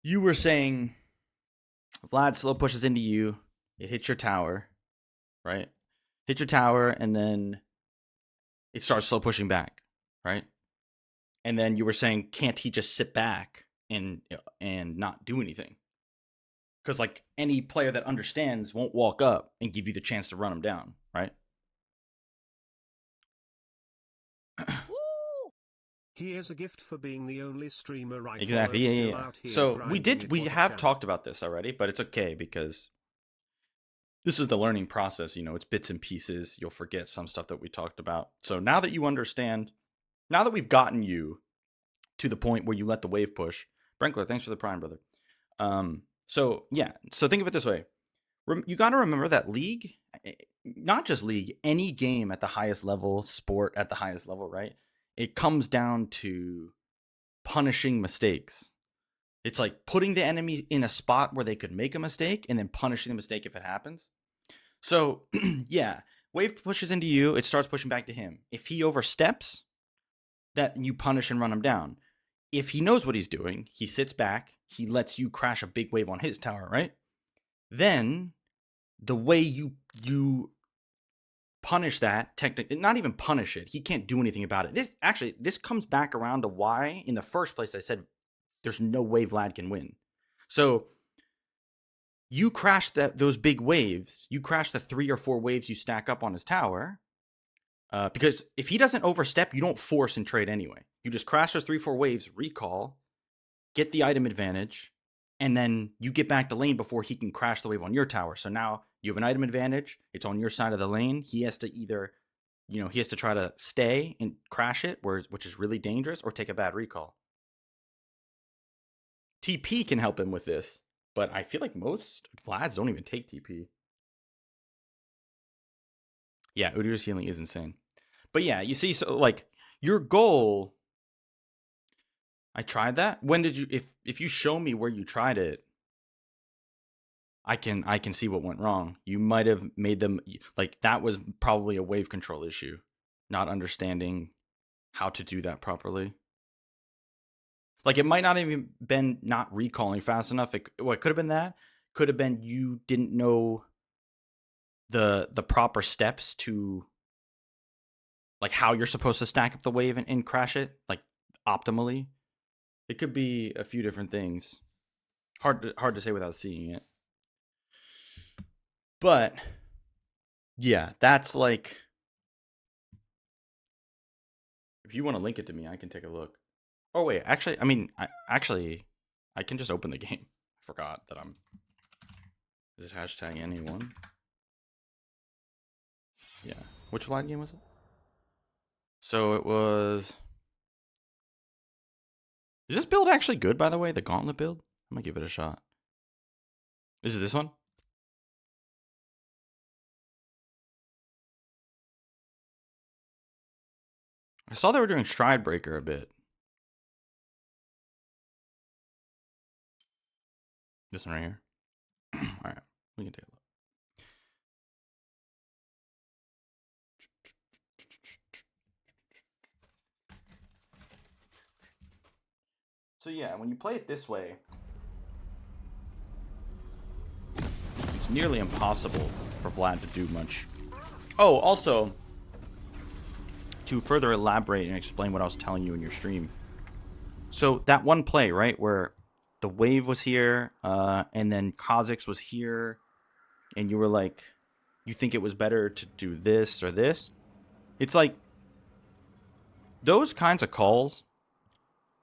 You were saying Vlad slow pushes into you. It hits your tower, right? Hits your tower, and then it starts slow pushing back, right? And then you were saying, can't he just sit back and not do anything? Because like any player that understands won't walk up and give you the chance to run him down, right? He is a gift for being the only streamer I Exactly. follow Yeah, still yeah. out here So grinding it. we What a have champ. talked about this already, but it's okay because this is the learning process. You know, it's bits and pieces. You'll forget some stuff that we talked about. So now that you understand, now that we've gotten you to the point where you let the wave push, Brenkler, thanks for the prime, brother. So yeah, so think of it this way. You got to remember that League, not just League, any game at the highest level, sport at the highest level, right? It comes down to punishing mistakes. It's like putting the enemy in a spot where they could make a mistake and then punishing the mistake if it happens. So, yeah, wave pushes into you, it starts pushing back to him. If he oversteps, that you punish and run him down. If he knows what he's doing, he sits back, he lets you crash a big wave on his tower, right? Then the way you punish that, technically, not even punish it, he can't do anything about it. This comes back around to why in the first place I said there's no way Vlad can win. So you crash those big waves, you crash the 3 or 4 waves you stack up on his tower, because if he doesn't overstep, you don't force and trade anyway. You just crash those 3, 4 waves, recall, get the item advantage, and then you get back to lane before he can crash the wave on your tower. So now you have an item advantage. It's on your side of the lane. He has to either, he has to try to stay and crash it, which is really dangerous, or take a bad recall. TP can help him with this, but I feel like most Vlads don't even take TP. Yeah, Udyr's healing is insane. But yeah, you see, so like your goal. I tried that. When did you? If you show me where you tried it, I can see what went wrong. You might have made them like that was probably a wave control issue, not understanding how to do that properly. Like it might not even been not recalling fast enough. It could have been that. Could have been you didn't know the proper steps to like how you're supposed to stack up the wave and crash it like optimally. It could be a few different things. Hard to say without seeing it. But yeah, that's like if you want to link it to me, I can take a look. Oh wait, actually, I can just open the game. I forgot that I'm. Is it hashtag anyone? Yeah. Which Vlad game was it? So it was. Is this build actually good, by the way? The Gauntlet build? I might give it a shot. Is it this one? I saw they were doing Stride Breaker a bit. This one right here. All right, we can take a look. So yeah, when you play it this way, it's nearly impossible for Vlad to do much. Oh, also, to further elaborate and explain what I was telling you in your stream. So that one play, right, where the wave was here, and then Kha'Zix was here, and you were like, you think it was better to do this or this? It's like, those kinds of calls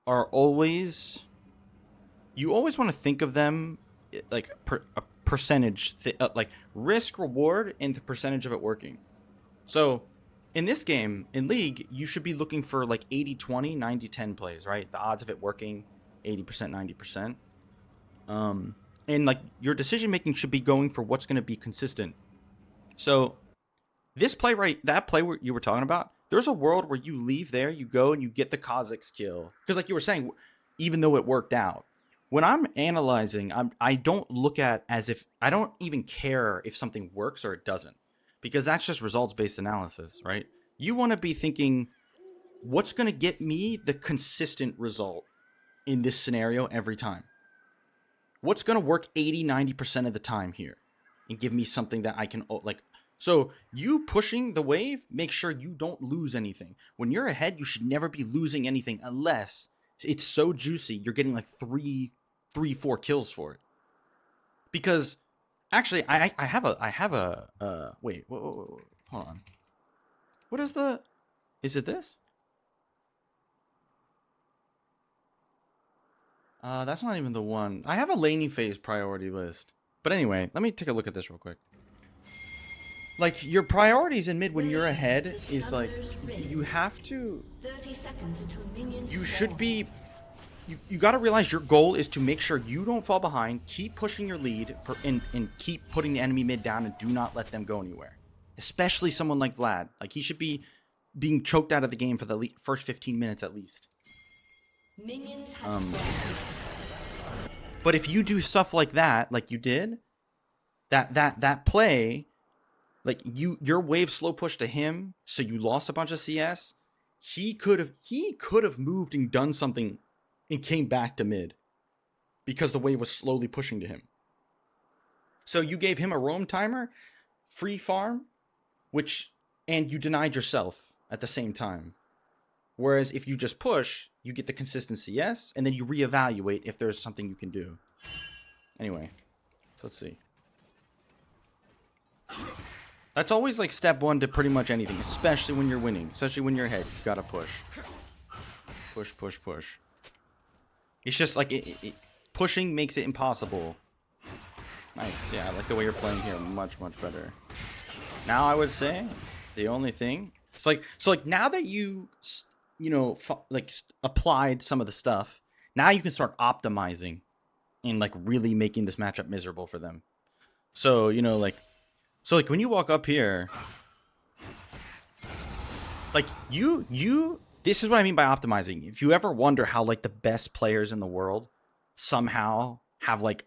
are always, you always want to think of them like a percentage, like risk reward and the percentage of it working. So in this game, in League, you should be looking for like 80-20, 90-10 plays, right? The odds of it working 80%, 90%. And like your decision making should be going for what's going to be consistent. So this play, right, that play you were talking about, there's a world where you leave there, you go and you get the Kha'Zix kill. Because like you were saying, even though it worked out, when I'm analyzing, I don't look at as if, I don't even care if something works or it doesn't. Because that's just results-based analysis, right? You want to be thinking, what's going to get me the consistent result in this scenario every time? What's going to work 80-90% of the time here and give me something that I can, like, so you pushing the wave, make sure you don't lose anything. When you're ahead, you should never be losing anything unless it's so juicy you're getting like 4 kills for it. Because actually, I have a wait, whoa, hold on. What is is it this? That's not even the one. I have a laning phase priority list. But anyway, let me take a look at this real quick. Like, your priorities in mid when you're ahead is like, you have to, 30 seconds until minions you should be, you got to realize your goal is to make sure you don't fall behind, keep pushing your lead, and keep putting the enemy mid down and do not let them go anywhere. Especially someone like Vlad. Like, he should be being choked out of the game for the first 15 minutes at least. Minions have But if you do stuff like that, like you did, that play, like your wave slow push to him, so you lost a bunch of CS. He could have moved and done something, and came back to mid, because the wave was slowly pushing to him. So you gave him a roam timer, free farm, and you denied yourself at the same time. Whereas if you just push, you get the consistent CS, and then you reevaluate if there's something you can do. Anyway, so let's see. That's always like step one to pretty much anything, especially when you're winning, especially when you're ahead. You gotta push. Push, push, push. It's just like pushing makes it impossible. Nice, yeah, I like the way you're playing here much, much better. Now I would say the only thing, it's like, so like now that you know, like applied some of the stuff, now you can start optimizing and like really making this matchup miserable for them. So, you know, like, so like when you walk up here, like this is what I mean by optimizing. If you ever wonder how like the best players in the world somehow have like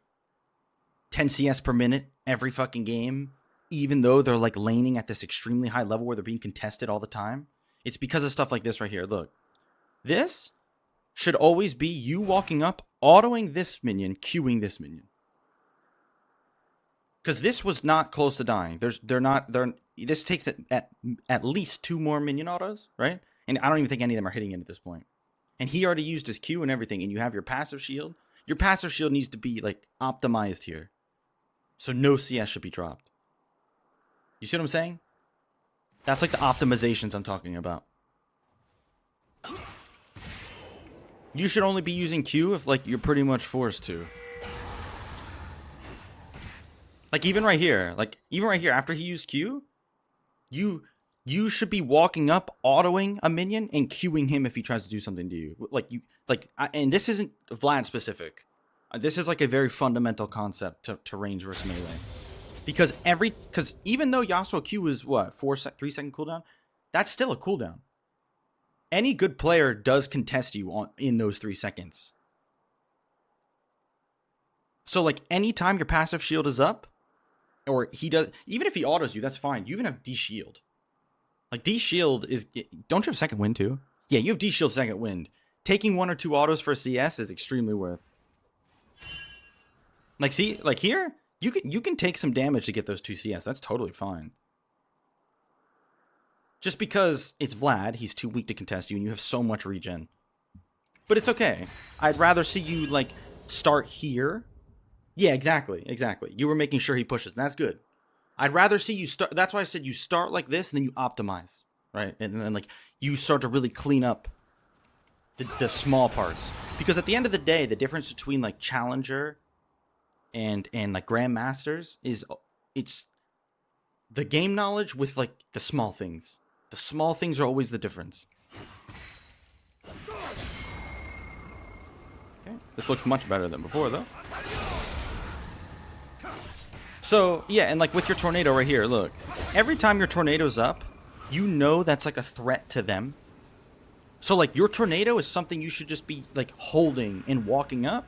10 CS per minute every fucking game, even though they're like laning at this extremely high level where they're being contested all the time, it's because of stuff like this right here. Look, this should always be you walking up, autoing this minion, queuing this minion. Because this was not close to dying. This takes it at least 2 more minion autos, right? And I don't even think any of them are hitting it at this point. And he already used his Q and everything, and you have your passive shield. Your passive shield needs to be like optimized here. So no CS should be dropped. You see what I'm saying? That's like the optimizations I'm talking about. You should only be using Q if like you're pretty much forced to. Like even right here, after he used Q, you should be walking up, autoing a minion, and queuing him if he tries to do something to you. And this isn't Vlad specific. This is like a very fundamental concept to range versus melee. Because even though Yasuo Q is what, 3 second cooldown, that's still a cooldown. Any good player does contest you in those 3 seconds. So like anytime your passive shield is up, or he does, even if he autos you, that's fine. You even have D shield. Like D shield is, don't you have second wind too? Yeah, you have D shield second wind. Taking 1 or 2 autos for CS is extremely worth. Like see, like here, you can take some damage to get those 2 CS. That's totally fine. Just because it's Vlad, he's too weak to contest you, and you have so much regen. But it's okay. I'd rather see you like start here. Yeah, exactly. You were making sure he pushes, and that's good. I'd rather see you start. That's why I said you start like this, and then you optimize, right? And then like you start to really clean up the small parts. Because at the end of the day, the difference between like challenger and like grandmasters is it's the game knowledge with like the small things. The small things are always the difference. Okay, this looks much better than before though. So, yeah, and like with your tornado right here, look. Every time your tornado's up, you know that's like a threat to them. So like your tornado is something you should just be like holding and walking up.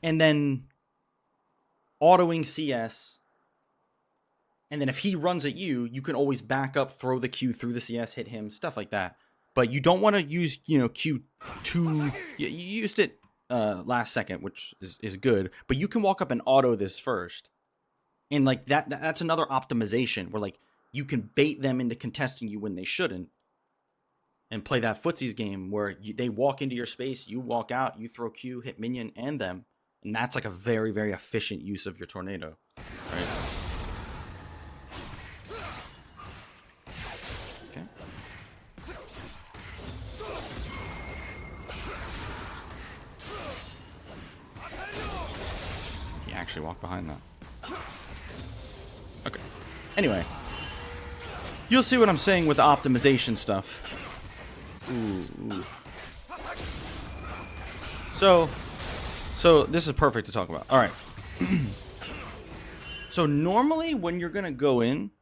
And then autoing CS. And then if he runs at you, you can always back up, throw the Q through the CS, hit him, stuff like that. But you don't want to use, you know, Q2. You used it last second, which is good. But you can walk up and auto this first. And like that's another optimization where like you can bait them into contesting you when they shouldn't. And play that footsies game where they walk into your space, you walk out, you throw Q, hit minion and them. And that's like a very, very efficient use of your tornado. Right? Okay. He actually walked behind that. Okay. Anyway. You'll see what I'm saying with the optimization stuff. Ooh. So this is perfect to talk about. All right. So normally when you're going to go in,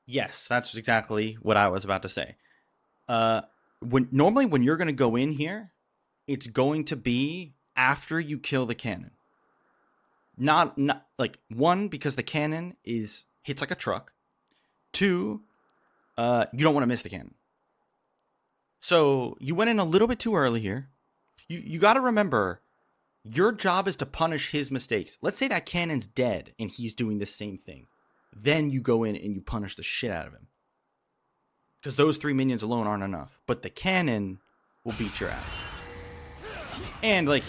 yes, that's exactly what I was about to say. Normally when you're going to go in here, it's going to be after you kill the cannon. Not like one, because the cannon hits like a truck. Two, you don't want to miss the cannon. So you went in a little bit too early here. You got to remember, your job is to punish his mistakes. Let's say that cannon's dead and he's doing the same thing. Then you go in and you punish the shit out of him. Because those 3 minions alone aren't enough. But the cannon will beat your ass. And like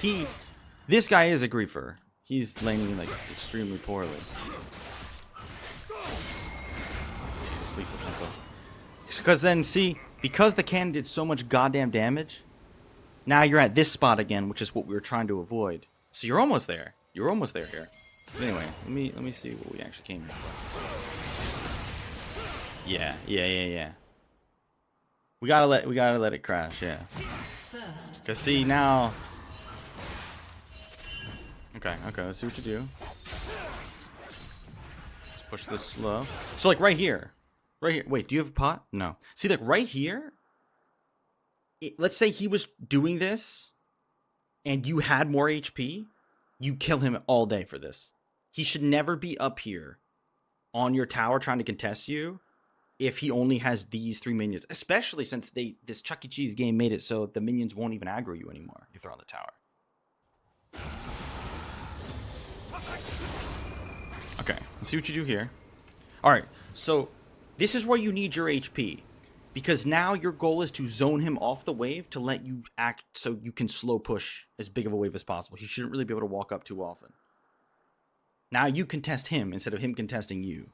this guy is a griefer. He's laning like extremely poorly. Because then, see, because the cannon did so much goddamn damage, now you're at this spot again, which is what we were trying to avoid. So you're almost there. You're almost there here. But anyway, let me see what we actually came here for. Yeah. We gotta let it crash. Yeah. Cause see now. Okay. Let's see what you do. Let's push this slow. So like right here. Wait, do you have a pot? No. See, like right here, let's say he was doing this and you had more HP, you kill him all day for this. He should never be up here on your tower trying to contest you if he only has these 3 minions, especially since this Chuck E. Cheese game made it so the minions won't even aggro you anymore if they're on the tower. Okay, let's see what you do here. All right, so this is where you need your HP, because now your goal is to zone him off the wave to let you act so you can slow push as big of a wave as possible. He shouldn't really be able to walk up too often. Now you contest him instead of him contesting you,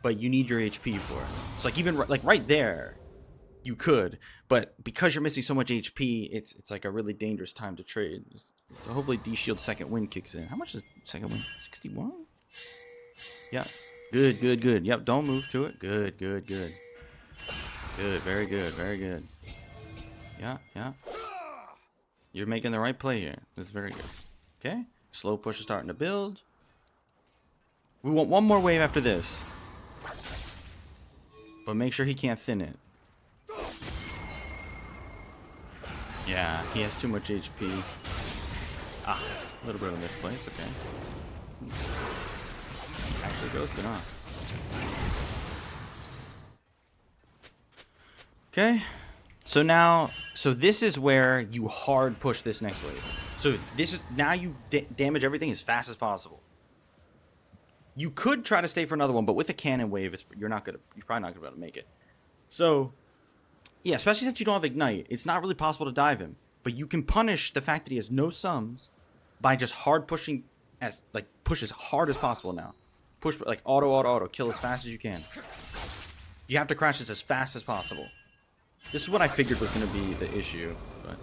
but you need your HP for it. So like even like right there, you could, but because you're missing so much HP, it's like a really dangerous time to trade. So hopefully D-Shield's second wind kicks in. How much is second wind? 61? Yeah. Good. Yep, don't move to it. Good. Good, very good. Yeah. You're making the right play here. This is very good. Okay. Slow push is starting to build. We want one more wave after this. But make sure he can't thin it. Yeah, he has too much HP. A little bit of a misplay. It's okay. Actually ghosted, huh? Okay. So this is where you hard push this next wave. So this is now you damage everything as fast as possible. You could try to stay for another one, but with a cannon wave, you're probably not gonna be able to make it. So yeah, especially since you don't have ignite, it's not really possible to dive him. But you can punish the fact that he has no sums by just hard pushing push as hard as possible now. Push like auto, kill as fast as you can. You have to crash this as fast as possible. This is what I figured was going to be the issue, but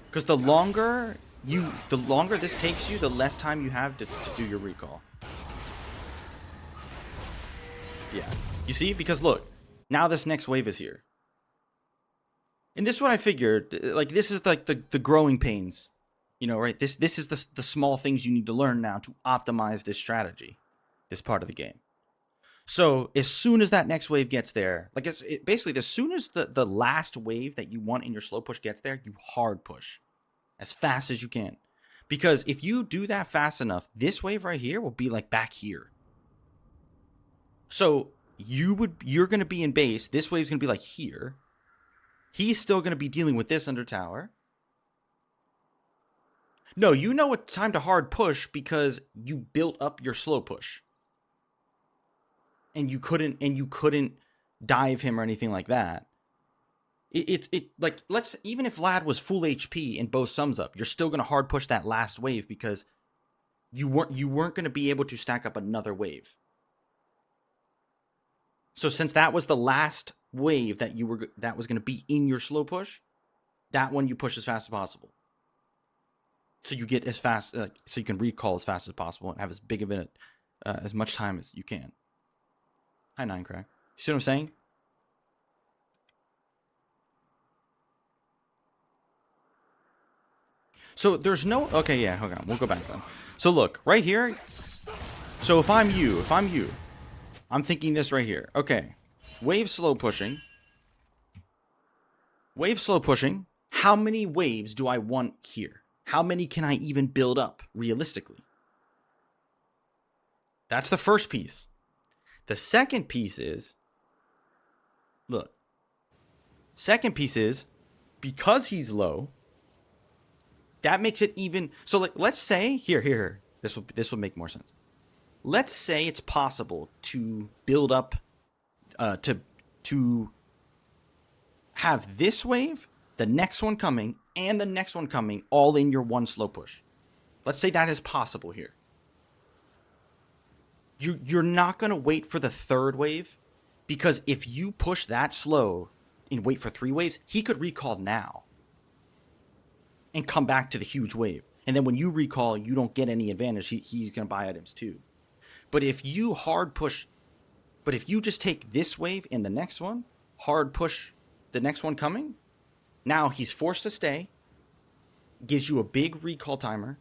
because the longer this takes you, the less time you have to do your recall. Yeah, you see, because look, now this next wave is here, and this is what I figured. Like this is like the growing pains, you know, right? This is the small things you need to learn now to optimize this strategy, this part of the game. So as soon as that next wave gets there, like basically as soon as the last wave that you want in your slow push gets there, you hard push as fast as you can. Because if you do that fast enough, this wave right here will be like back here. So you're going to be in base. This wave's going to be like here. He's still going to be dealing with this under tower. No, you know it's time to hard push because you built up your slow push. And you couldn't dive him or anything like that. It like, let's, even if Vlad was full HP and both sums up, you're still going to hard push that last wave because you weren't going to be able to stack up another wave. So since that was the last wave that was going to be in your slow push, that one you push as fast as possible. So you get as fast, so you can recall as fast as possible and have as big of it, as much time as you can. Hi, Nine Crack. You see what I'm saying? So there's no... Okay, yeah, hold on. We'll go back then. So look, right here. So if I'm you, I'm thinking this right here. Okay. Wave slow pushing. Wave slow pushing. How many waves do I want here? How many can I even build up realistically? That's the first piece. The second piece is, look. Second piece is, because he's low, that makes it even. So like, let's say here. This will make more sense. Let's say it's possible to build up, to have this wave, the next one coming, and the next one coming, all in your one slow push. Let's say that is possible here. You're not going to wait for the third wave, because if you push that slow and wait for 3 waves, he could recall now and come back to the huge wave. And then when you recall, you don't get any advantage. He's going to buy items too. But if you just take this wave and the next one, hard push the next one coming, now he's forced to stay, gives you a big recall timer,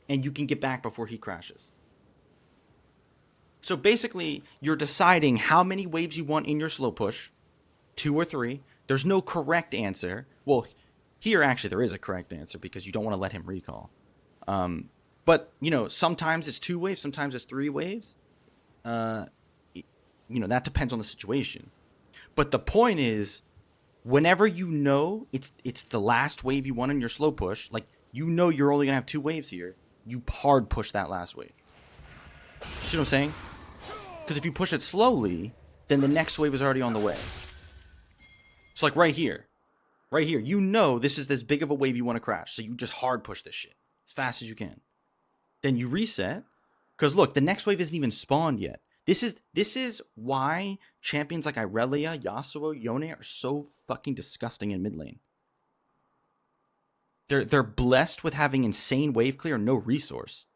and you can get back before he crashes. So basically, you're deciding how many waves you want in your slow push, 2 or 3. There's no correct answer. Well, here actually there is a correct answer because you don't want to let him recall. But, sometimes it's 2 waves, sometimes it's 3 waves. That depends on the situation. But the point is, whenever it's the last wave you want in your slow push, like, you're only going to have 2 waves here, you hard push that last wave. You see what I'm saying? Because if you push it slowly, then the next wave is already on the way. So like right here, this is this big of a wave you want to crash. So you just hard push this shit as fast as you can. Then you reset. Because look, the next wave isn't even spawned yet. This is why champions like Irelia, Yasuo, Yone are so fucking disgusting in mid lane. They're blessed with having insane wave clear and no resource.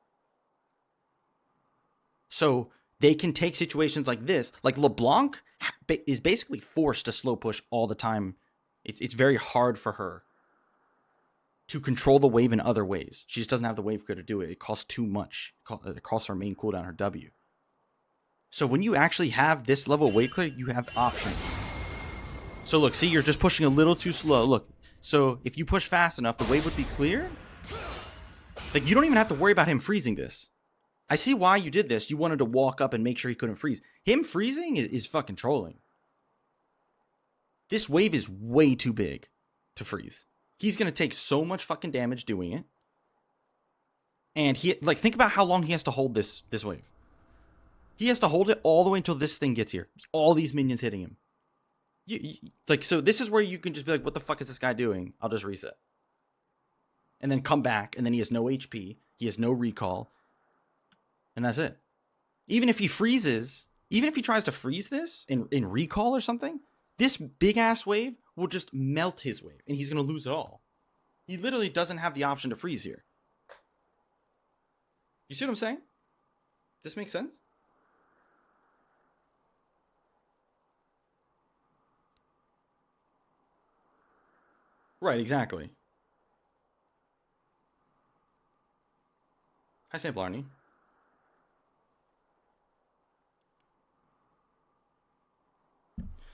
So they can take situations like this. Like LeBlanc is basically forced to slow push all the time. It's very hard for her to control the wave in other ways. She just doesn't have the wave clear to do it. It costs too much. It costs her main cooldown, her W. So when you actually have this level of wave clear, you have options. So look, see, you're just pushing a little too slow. Look, so if you push fast enough, the wave would be clear. Like, you don't even have to worry about him freezing this. I see why you did this. You wanted to walk up and make sure he couldn't freeze. Him freezing is fucking trolling. This wave is way too big to freeze. He's going to take so much fucking damage doing it. And think about how long he has to hold this wave. He has to hold it all the way until this thing gets here. All these minions hitting him. So this is where you can just be like, what the fuck is this guy doing? I'll just reset. And then come back, and then he has no HP. He has no recall. And that's it. Even if he freezes, even if he tries to freeze this in recall or something, this big ass wave will just melt his wave and he's going to lose it all. He literally doesn't have the option to freeze here. You see what I'm saying? This makes sense? Right, exactly. Hi, St. Blarney.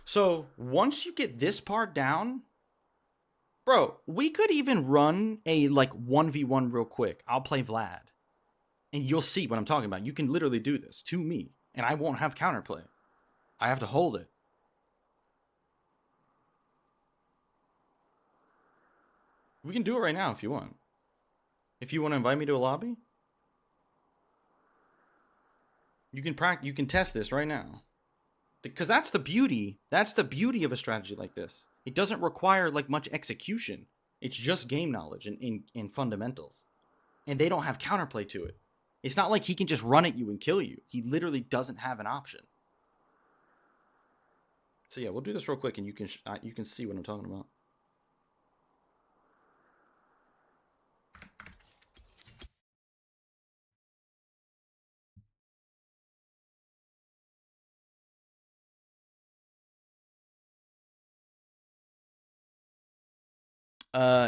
So once you get this part down, bro, we could even run a 1v1 real quick. I'll play Vlad. And you'll see what I'm talking about. You can literally do this to me. And I won't have counterplay. I have to hold it. We can do it right now if you want. If you want to invite me to a lobby, you can test this right now. Because that's the beauty. That's the beauty of a strategy like this. It doesn't require like much execution. It's just game knowledge and fundamentals. And they don't have counterplay to it. It's not like he can just run at you and kill you. He literally doesn't have an option. So yeah, we'll do this real quick, and you can see what I'm talking about.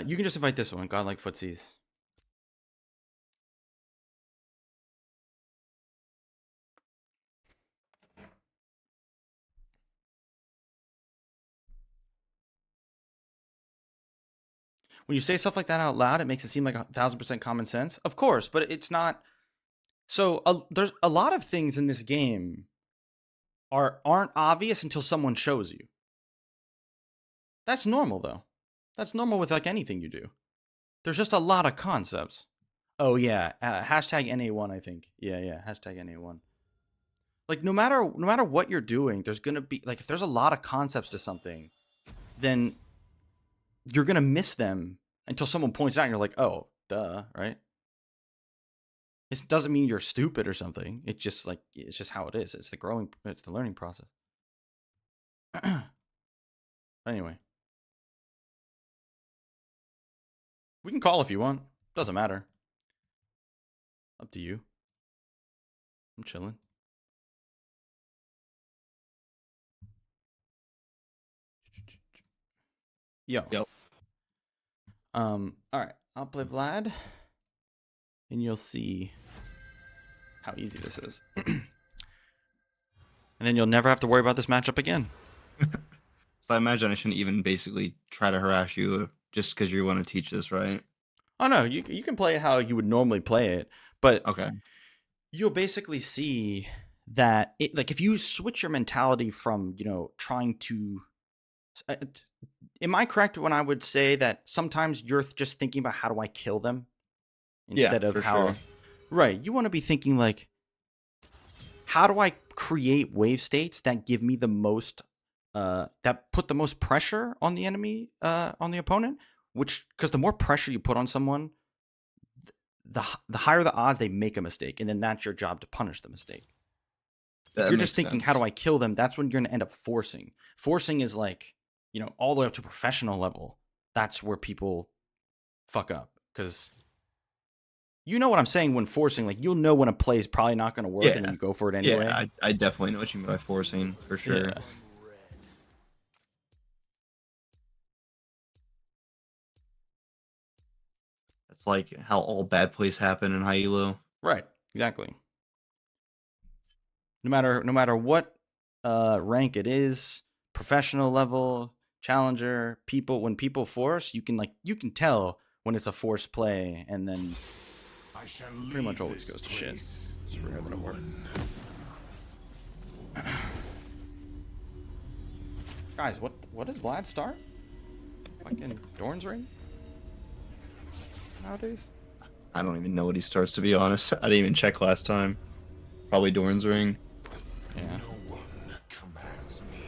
You can just invite this one, Godlike Footsies. When you say stuff like that out loud, it makes it seem like 1,000% common sense. Of course, but it's not. So there's a lot of things in this game aren't obvious until someone shows you. That's normal though. That's normal with like anything you do. There's just a lot of concepts. Oh yeah, hashtag NA1. I think. Yeah. Hashtag NA1. Like no matter what you're doing, there's gonna be like if there's a lot of concepts to something, then you're gonna miss them until someone points out and you're like, oh, duh, right? This doesn't mean you're stupid or something. It's just how it is. It's the learning process. Anyway. We can call if you want. Doesn't matter. Up to you. I'm chilling. Yo. Yep. All right. I'll play Vlad, and you'll see how easy this is. And then you'll never have to worry about this matchup again. So I imagine I shouldn't even basically try to harass you just because you want to teach this, right? Oh no, you can play it how you would normally play it, but Okay. you'll basically see that it, like if you switch your mentality from trying to. Am I correct when I would say that sometimes you're just thinking about how do I kill them instead of for how? sure. Right, you want to be thinking like, how do I create wave states that give me the most, that put the most pressure on the enemy, on the opponent? Because the more pressure you put on someone, the higher the odds they make a mistake, and then that's your job to punish the mistake. If you're just thinking, how do I kill them? That's when you're going to end up forcing. Forcing is like, all the way up to professional level. That's where people fuck up. Because you know what I'm saying when forcing. Like, you'll know when a play is probably not going to work, and then you go for it anyway. Yeah, I definitely know what you mean by forcing, for sure. Yeah. That's like how all bad plays happen in high elo. Right. Exactly. No matter what rank it is, professional level, challenger, when people force, you can tell when it's a forced play, and then pretty much always goes to shit. Just for having it work. Guys, what does Vlad start? Fucking Dorn's Ring? Nowadays? I don't even know what he starts, to be honest. I didn't even check last time. Probably Dorn's Ring. Yeah. No one commands me.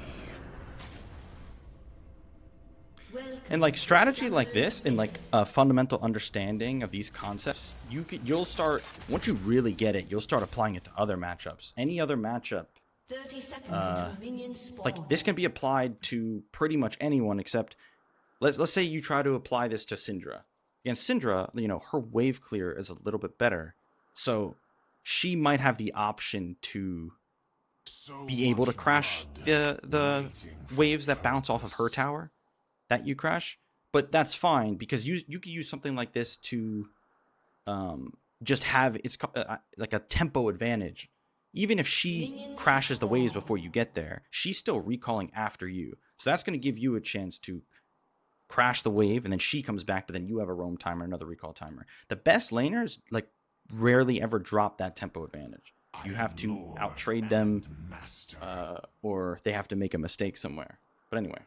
And like strategy like this, and like a fundamental understanding of these concepts, you'll start, once you really get it, you'll start applying it to other matchups. Any other matchup, 30 seconds until minions spawn. like this can be applied to pretty much anyone except, let's say you try to apply this to Syndra. Against Syndra, her wave clear is a little bit better, so she might have the option to be able to crash the waves that bounce off of her tower that you crash. But that's fine, because you could use something like this to just have like a tempo advantage. Even if she crashes the waves before you get there, she's still recalling after you, so that's going to give you a chance to crash the wave, and then she comes back, but then you have a roam timer, another recall timer. The best laners like rarely ever drop that tempo advantage. You have to outtrade them, or they have to make a mistake somewhere. But anyway,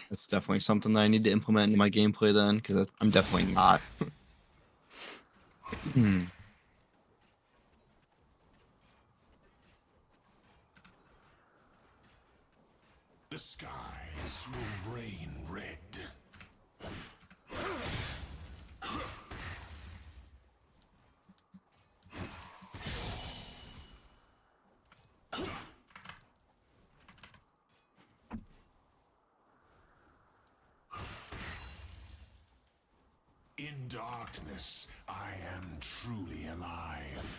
That's definitely something that I need to implement into my gameplay then, because I'm definitely not. The skies will rain red. In darkness, I am truly alive.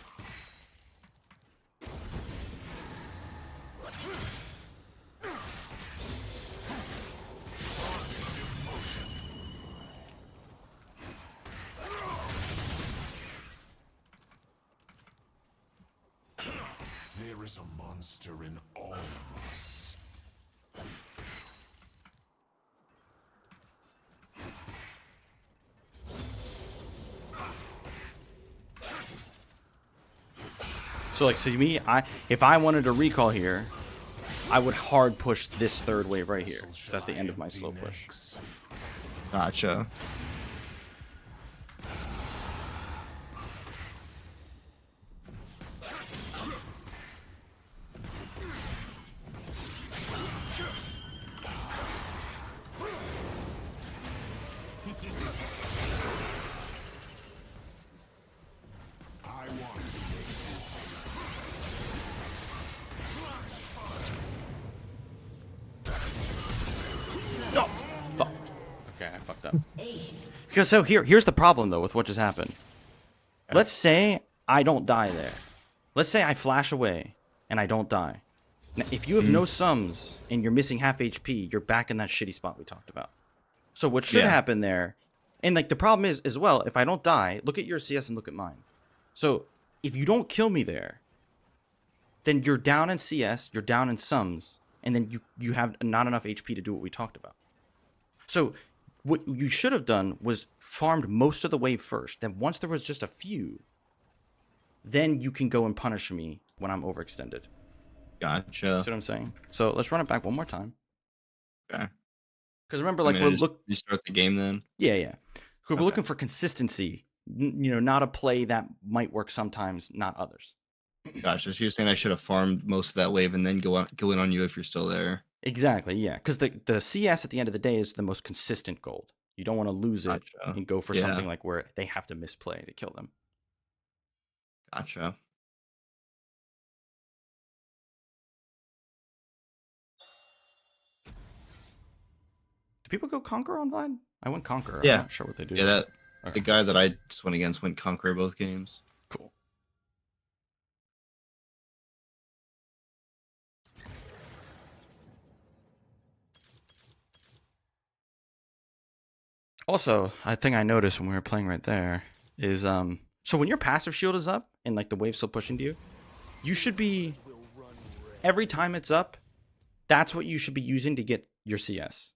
There is a monster in all of us. So like, see me, if I wanted to recall here, I would hard push this third wave right here. 'Cause that's the end of my slow push. Gotcha. I want to make this. No, fuck. Okay, I fucked up. Because so here's the problem though with what just happened. Let's say I don't die there. Let's say I flash away and I don't die. Now, if you have no sums and you're missing half HP, you're back in that shitty spot we talked about. So what should Yeah. happen there, and like the problem is as well, if I don't die, look at your CS and look at mine. So if you don't kill me there, then you're down in CS, you're down in sums, and then you have not enough HP to do what we talked about. So what you should have done was farmed most of the wave first. Then once there was just a few, then you can go and punish me when I'm overextended. Gotcha. See what I'm saying? So let's run it back one more time. Okay. Because remember, I like mean, we're just restart the game then. yeah. 'Cause we're Okay. looking for consistency. Not a play that might work sometimes, not others. Gotcha. So you're saying I should have farmed most of that wave and then go in on you if you're still there. Exactly, yeah. Because the CS at the end of the day is the most consistent gold. You don't want to lose it Gotcha. and go for Yeah. something like where they have to misplay to kill them. Gotcha. Do people go Conqueror on Vine? I went Conqueror. Yeah. I'm not sure what they do. Yeah, that Okay. the guy that I just went against went Conqueror both games. Cool. Also, a thing I noticed when we were playing right there is so when your passive shield is up and like the wave's still pushing to you, you should be every time it's up, that's what you should be using to get your CS.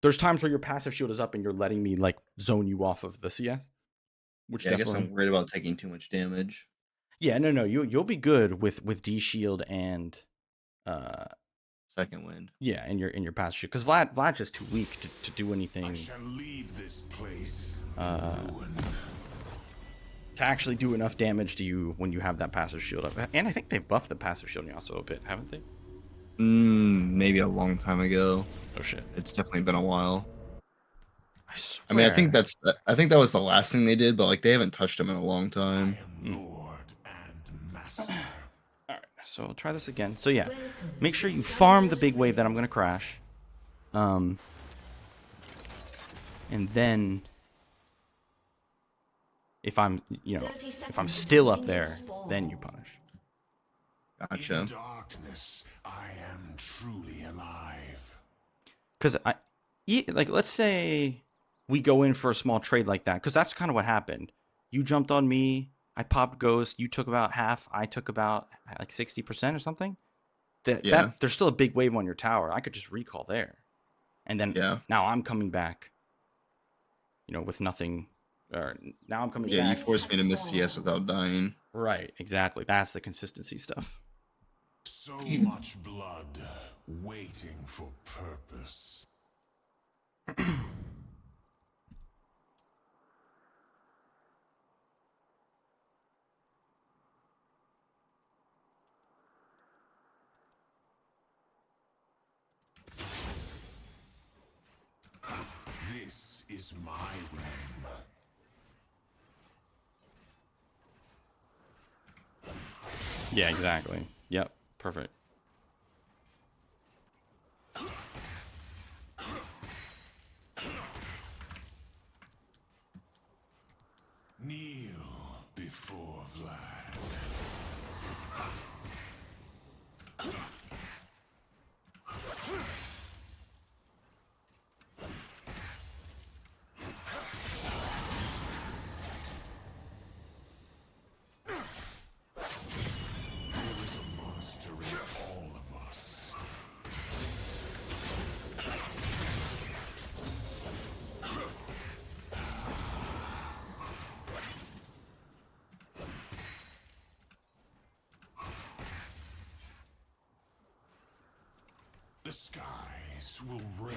There's times where your passive shield is up and you're letting me like zone you off of the CS. Which Yeah, I guess definitely I'm worried about taking too much damage. Yeah, no, you'll be good with D shield and Second wind. yeah, in your passive shield. Because Vlad's just too weak to do I anything shall leave this place in ruin. to actually do enough damage to you when you have that passive shield up. And I think they buffed the passive shield also a bit, haven't they? Maybe a long time ago. Oh shit. It's definitely been a while. I swear. I mean, I think that was the last thing they did, but like they haven't touched them in a long time. I am Lord and Master. Alright, so I'll try this again. So yeah, make sure you farm the big wave that I'm gonna crash. And then if I'm if I'm still up there, then you punish. Gotcha. In darkness, I am truly alive. Because like let's say we go in for a small trade like that, because that's kind of what happened. You jumped on me, I popped Ghost, you took about half, I took about like 60% or something. Yeah. There's still a big wave on your tower. I could just recall there, and then now I'm coming back. With nothing. Or now I'm coming Yeah, back. you forced me to miss CS without dying. Right, exactly. That's the consistency stuff. So much blood. waiting for purpose. This is my realm. Yeah, exactly. Yep, perfect. Kneel before Vlad. There is a monster in all of us. The skies will rain.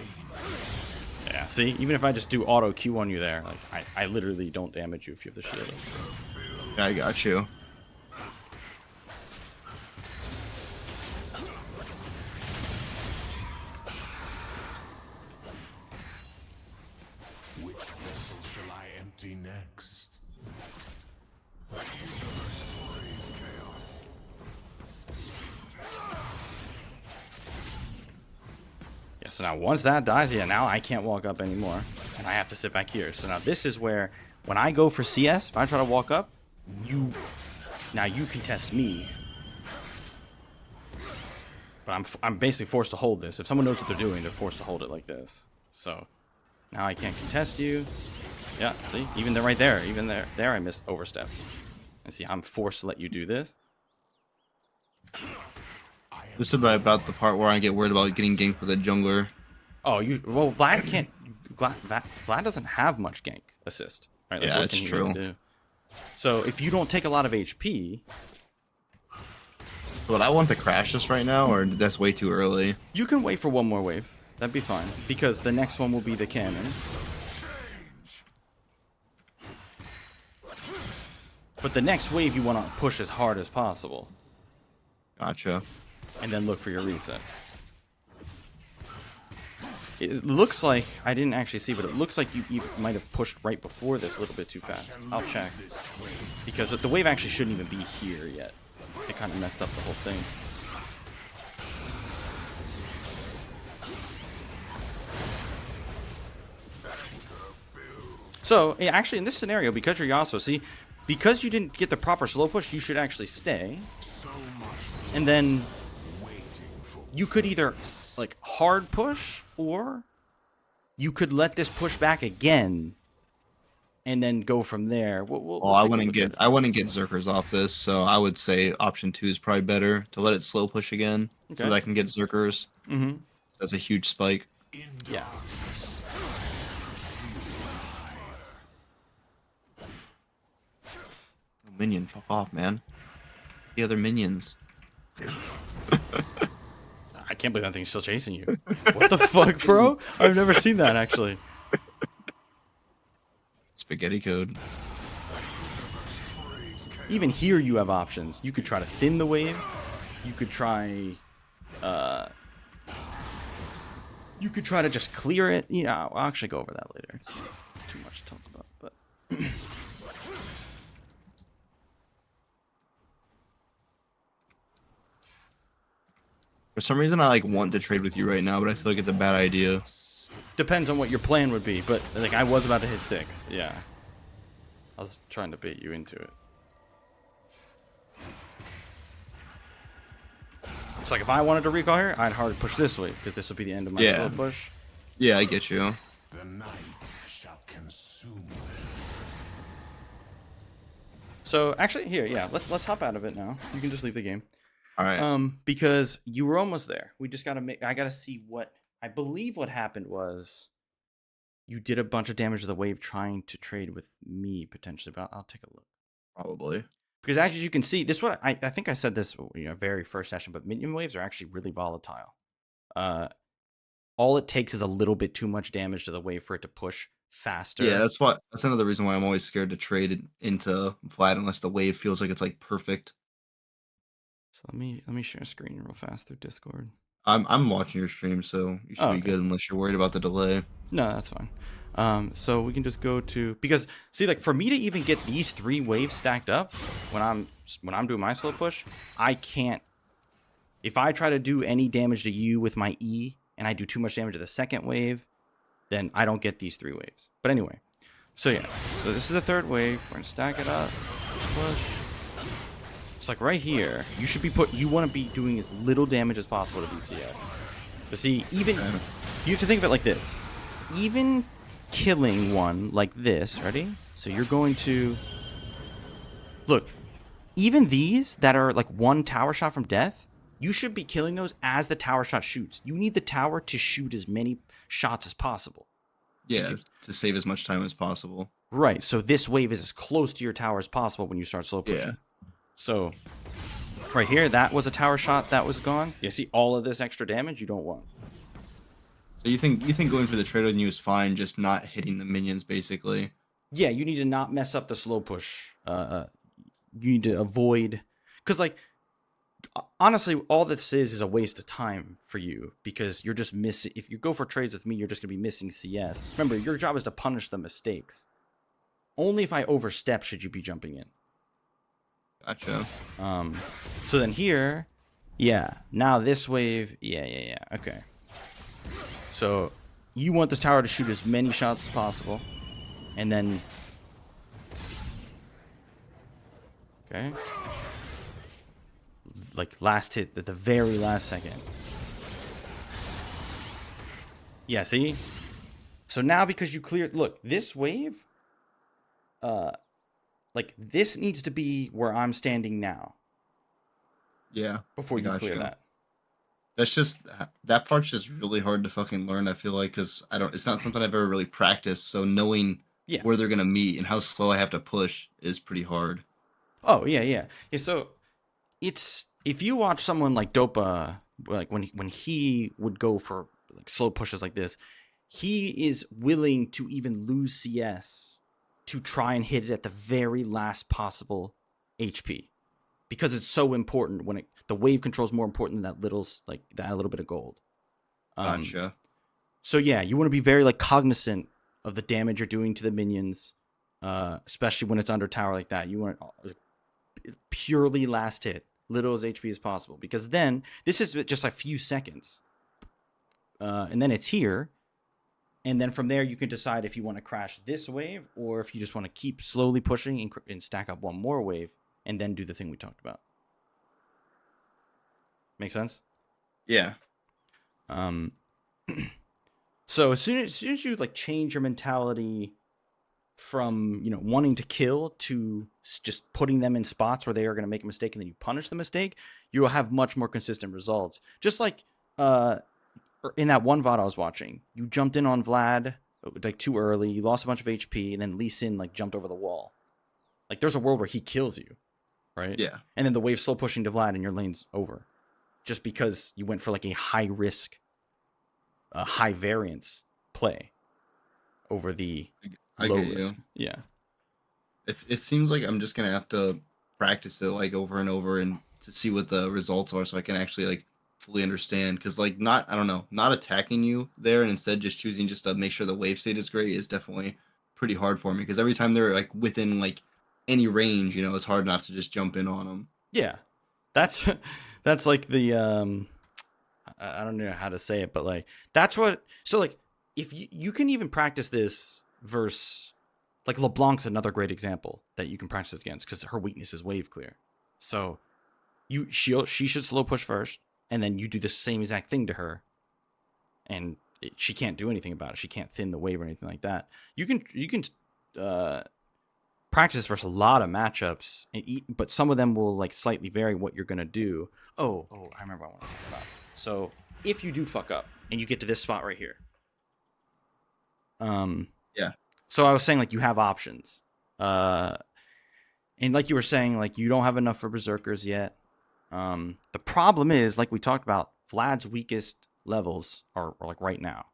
Yeah, see, even if I just do auto Q on you there, like I literally don't damage you if you have the shield. I got you. Which vessel shall I empty next? Yeah, so now once that dies, yeah, now I can't walk up anymore, and I have to sit back here. So now this is where, when I go for CS, if I try to walk up, you contest me. But I'm basically forced to hold this. If someone knows what they're doing, they're forced to hold it like this. So now I can't contest you. Yeah, see, even right there, even there I missed overstep. And see, I'm forced to let you do this. This is about the part where I get worried about getting ganked with a jungler. Oh, well, Vlad can't. Vlad doesn't have much gank assist. Right? Like, Yeah, what it's can he true. really do? So if you don't take a lot of HP, Would I want to crash this right now, or that's way too early? you can wait for one more wave. That'd be fine, because the next one will be the cannon. But the next wave you want to push as hard as possible, Gotcha. and then look for your reset. It looks like, I didn't actually see, but it looks like you might have pushed right before this a little bit too fast. I'll check. Because the wave actually shouldn't even be here yet. It kind of messed up the whole thing. So, actually, in this scenario, because you're Yasuo, see, because you didn't get the proper slow push, you should actually stay. And then you could either, like, hard push, or you could let this push back again and then go from there. We'll I take a wouldn't look get at it. I wouldn't get Zerkers off this, so I would say option 2 is probably better to let it slow push again, so Okay. that I can get Zerkers. Mm-hmm. That's a huge spike. Yeah. Minion, fuck off, man. The other minions. I can't believe that thing's still chasing you. What the fuck, bro? I've never seen that, actually. Spaghetti code. Even here you have options. You could try to thin the wave. You could try... you could try to just clear it. You know, I'll actually go over that later. It's too much to talk about, but... For some reason, I like want to trade with you right now, but I feel like it's a bad idea. Depends on what your plan would be, but like I was about to hit 6. Yeah. I was trying to bait you into it. So like if I wanted to recall here, I'd hard push this way, because this would be the end of my slow push. Yeah, I get you. The night shall consume them. So actually here, yeah, let's hop out of it now. You can just leave the game. All right. Because you were almost there. We just I gotta see what I believe what happened was you did a bunch of damage to the wave trying to trade with me potentially, but I'll take a look. Probably. Because actually, you can see this. What I think I said this, very first session, but minion waves are actually really volatile. Uh, all it takes is a little bit too much damage to the wave for it to push Yeah, faster. that's another reason why I'm always scared to trade it into Vlad unless the wave feels like it's like perfect. So let me share a screen real fast through Discord. I'm watching your stream, so you should Oh, be okay. good unless you're worried about the delay. No, that's fine. So we can just go to, because see, like for me to even get these 3 waves stacked up when I'm doing my slow push, I can't. If I try to do any damage to you with my E and I do too much damage to the second wave, then I don't get these 3 waves. But anyway, so yeah, so this is the 3rd wave. We're gonna stack it up, push. It's like right here, you want to be doing as little damage as possible to BCS. But see, even you have to think of it like this. Even killing one like this, ready? So you're going to look, even these that are like 1 tower shot from death, you should be killing those as the tower shot shoots. You need the tower to shoot as many shots as possible. Yeah, to save as much time as possible. Right, so this wave is as close to your tower as possible when you start slow pushing. Yeah. So right here, that was a tower shot that was gone. You see all of this extra damage you don't want. So you think going for the trade on you is fine, just not hitting the minions basically. Yeah, you need to not mess up the slow push. You need to avoid, because like honestly, all this is a waste of time for you because you're just missing. If you go for trades with me, you're just gonna be missing CS. Remember, your job is to punish the mistakes. Only if I overstep should you be jumping in. Gotcha. So then here, yeah. Now this wave, yeah. Okay. So you want this tower to shoot as many shots as possible, and then okay. Like last hit at the very last second. Yeah, see? So now because you cleared, look, this wave, like this needs to be where I'm standing now Yeah. before I you clear gotcha. that. That's just that part's just really hard to fucking learn. I feel like because it's not something I've ever really practiced. So knowing Yeah. where they're gonna meet and how slow I have to push is pretty hard. Oh, yeah. So it's, if you watch someone like Dopa, like when he would go for like slow pushes like this, he is willing to even lose CS to try and hit it at the very last possible HP, because it's so important. When the wave control is more important than that little bit of gold. Gotcha. So yeah, you want to be very like cognizant of the damage you're doing to the minions, especially when it's under tower like that. You want purely last hit, little as HP as possible, because then this is just a few seconds, and then it's here, and then from there you can decide if you want to crash this wave or if you just want to keep slowly pushing and stack up one more wave and then do the thing we talked about. Make sense? Yeah. So as soon as you like change your mentality from, wanting to kill to just putting them in spots where they are going to make a mistake and then you punish the mistake, you will have much more consistent results. Just like in that one VOD I was watching, you jumped in on Vlad like too early, you lost a bunch of HP, and then Lee Sin like jumped over the wall. Like there's a world where he kills you, right? Yeah. And then the wave slow pushing to Vlad and your lane's over, just because you went for like a high risk, high variance play over the I low get risk. you. Yeah. It seems like I'm just gonna have to practice it like over and over and to see what the results are, so I can actually like fully understand. Because like I don't know, not attacking you there and instead just choosing just to make sure the wave state is great is definitely pretty hard for me. Because every time they're like within like any range, it's hard not to just jump in on them. Yeah. That's that's like the I don't know how to say it, but like that's what. So like if you can even practice this versus like LeBlanc's another great example that you can practice this against, because her weakness is wave clear. So she should slow push first, and then you do the same exact thing to her, and she can't do anything about it. She can't thin the wave or anything like that. You can practice versus a lot of matchups, but some of them will like slightly vary what you're gonna do. Oh, I remember what I want to talk about. So if you do fuck up and you get to this spot right here, Yeah. so I was saying like you have options, and like you were saying, like you don't have enough for berserkers yet. The problem is, like we talked about, Vlad's weakest levels are like right now.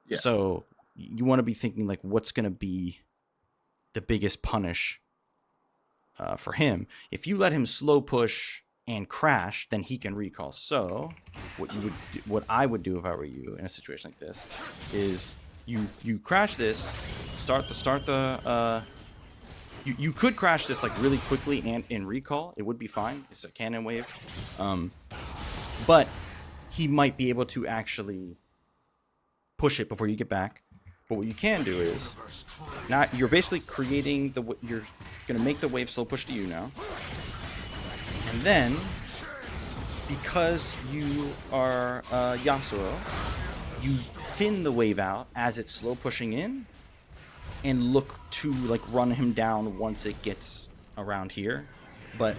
Yeah. So you want to be thinking like, what's going to be the biggest punish for him? If you let him slow push and crash, then he can recall. So what I would do if I were you in a situation like this is you crash this, you could crash this like really quickly and in recall. It would be fine. It's a cannon wave. But he might be able to actually push it before you get back. But what you can do is, now you're basically creating you're gonna make the wave slow push to you now, and then because you are Yasuo, you thin the wave out as it's slow pushing in, and look to like run him down once it gets around here. But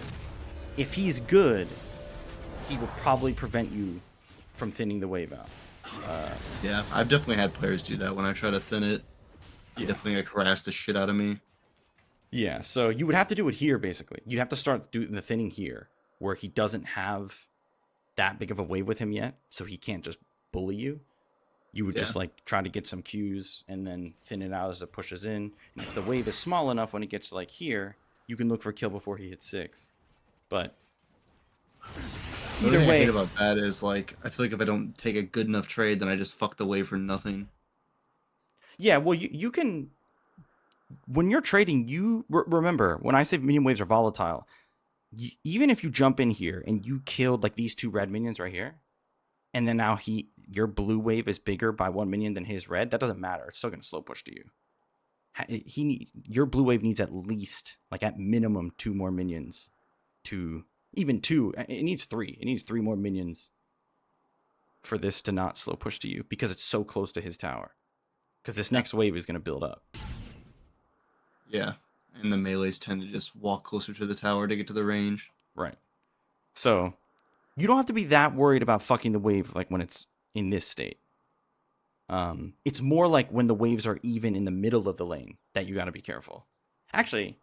if he's good, he will probably prevent you from thinning the wave out. Yeah, I've definitely had players do that when I try to thin it. He definitely like harass the shit out of me. Yeah, so you would have to do it here basically. You'd have to start doing the thinning here, where he doesn't have that big of a wave with him yet, so he can't just bully you. You would just like try to get some Qs and then thin it out as it pushes in. And if the wave is small enough when it gets to like here, you can look for kill before he hits 6. But The either thing I way, hate about that is like I feel like if I don't take a good enough trade, then I just fuck the wave for nothing. yeah, well, you can, when you're trading, you remember when I say minion waves are volatile, even if you jump in here and you killed like these 2 red minions right here, and then now your blue wave is bigger by 1 minion than his red, that doesn't matter. It's still going to slow push to you. Your blue wave needs at least, like at minimum, 2 more minions to, even 2. It needs 3. It needs 3 more minions for this to not slow push to you because it's so close to his tower. Because this next wave is going to build up. Yeah, and the melees tend to just walk closer to the tower to get to the range. Right. So you don't have to be that worried about fucking the wave like when it's in this state. It's more like when the waves are even in the middle of the lane that you got to be careful. Actually,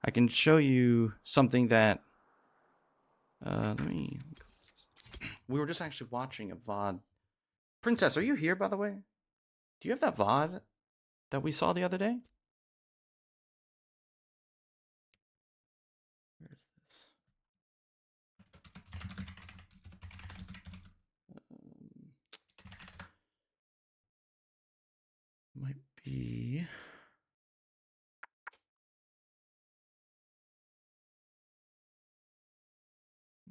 I can show you something that. We were just actually watching a VOD. Princess, are you here, by the way? Do you have that VOD that we saw the other day? Where is this? Might be.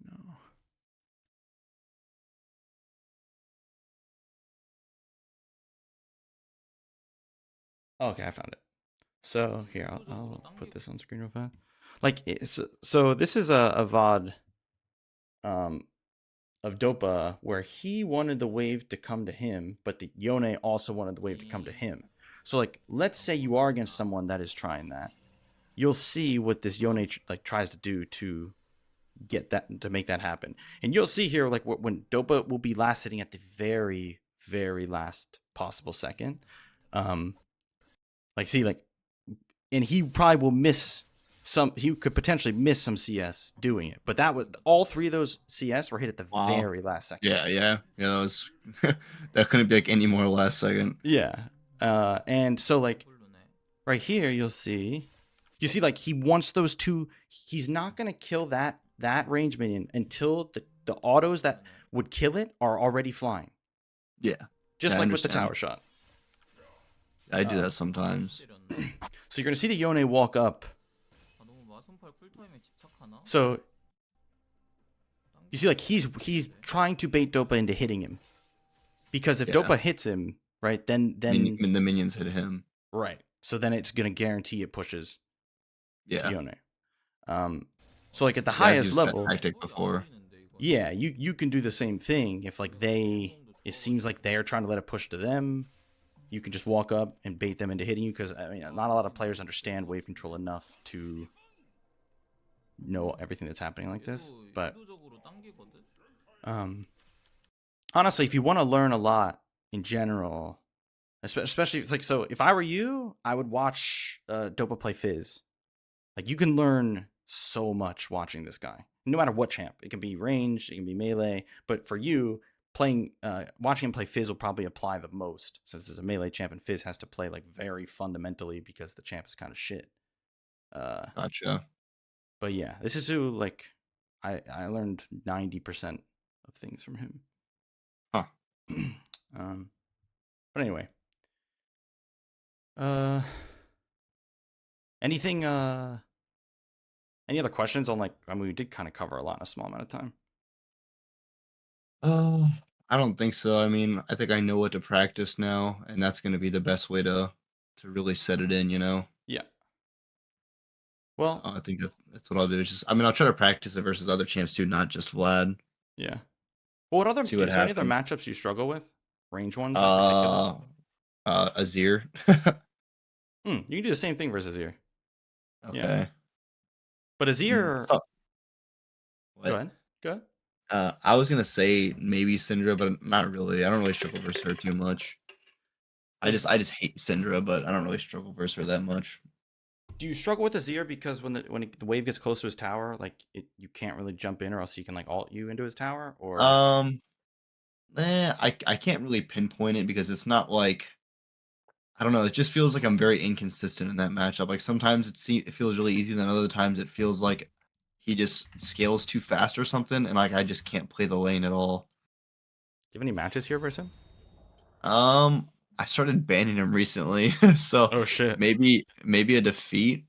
No. Okay, I found it. So here, I'll put this on screen real fast. Like, so this is a VOD of Dopa where he wanted the wave to come to him, but the Yone also wanted the wave to come to him. So like, let's say you are against someone that is trying that. You'll see what this Yone like tries to do to get that, to make that happen. And you'll see here like when Dopa will be last hitting at the very, very last possible second. Like see like, and he probably will miss some. He could potentially miss some CS doing it, but that was all 3 of those CS were hit at the very last second. Yeah. That was that couldn't be like any more last second. Yeah, and so like right here, you see like he wants those 2. He's not gonna kill that range minion until the autos that would kill it are already flying. Yeah, Just I like with the understand. tower shot. I do that sometimes. So you're gonna see the Yone walk up. So you see, like he's trying to bait Dopa into hitting him, because if Dopa hits him, right, then The minions hit him. right, so then it's gonna guarantee it pushes Yeah, Yone. So like at the I've highest used that level, tactic before. yeah, you can do the same thing. If like it seems like they're trying to let it push to them, you can just walk up and bait them into hitting you, because I mean, not a lot of players understand wave control enough to know everything that's happening like this. But honestly, if you want to learn a lot in general, especially it's like, so if I were you, I would watch Dopa play Fizz. Like you can learn so much watching this guy, no matter what champ. It can be range, it can be melee, but for you, playing, watching him play Fizz will probably apply the most, since it's a melee champ and Fizz has to play like very fundamentally because the champ is kind of shit. Gotcha. But yeah, this is who like I learned 90% of things from him. Huh. But anyway, uh, anything any other questions on like? I mean, we did kind of cover a lot in a small amount of time. Uh, I don't think so. I mean, I think I know what to practice now, and that's going to be the best way to really set it in. Yeah. Well, I think that's what I'll do. Is just, I mean, I'll try to practice it versus other champs too, not just Vlad. yeah. Well, what other? See what Is there any other happens. matchups you struggle with? Range ones in particular? Uh, Azir. You can do the same thing versus Azir. Yeah, Okay. but Azir. So, Go what? ahead. Go ahead. I was gonna say maybe Syndra, but not really. I don't really struggle versus her too much. Is I just hate Syndra, but I don't really struggle versus her that much. Do you struggle with Azir because the wave gets close to his tower, like you can't really jump in, or else he can like ult you into his tower, or Um, I can't really pinpoint it because it's not like I don't know. It just feels like I'm very inconsistent in that matchup. Like sometimes it feels really easy, then other times it feels like he just scales too fast or something, and like I just can't play the lane at all. do you have any matches here versus him? Um, I started banning him recently, so Oh shit! maybe a defeat,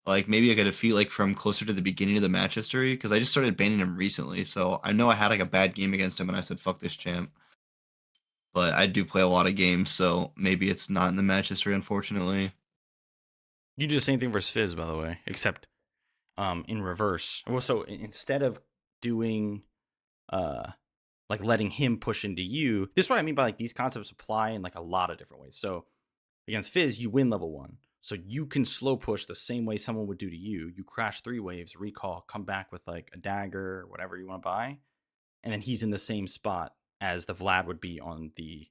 like maybe like a defeat like from closer to the beginning of the match history, because I just started banning him recently. So I know I had like a bad game against him, and I said fuck this champ. But I do play a lot of games, so maybe it's not in the match history, unfortunately. You do the same thing versus Fizz, by the way, except in reverse. Well, so instead of doing uh like letting him push into you, this is what I mean by like these concepts apply in like a lot of different ways. So against Fizz, you win level 1. So you can slow push the same way someone would do to you. You crash 3 waves, recall, come back with like a dagger or whatever you want to buy, and then he's in the same spot as the Vlad would be on the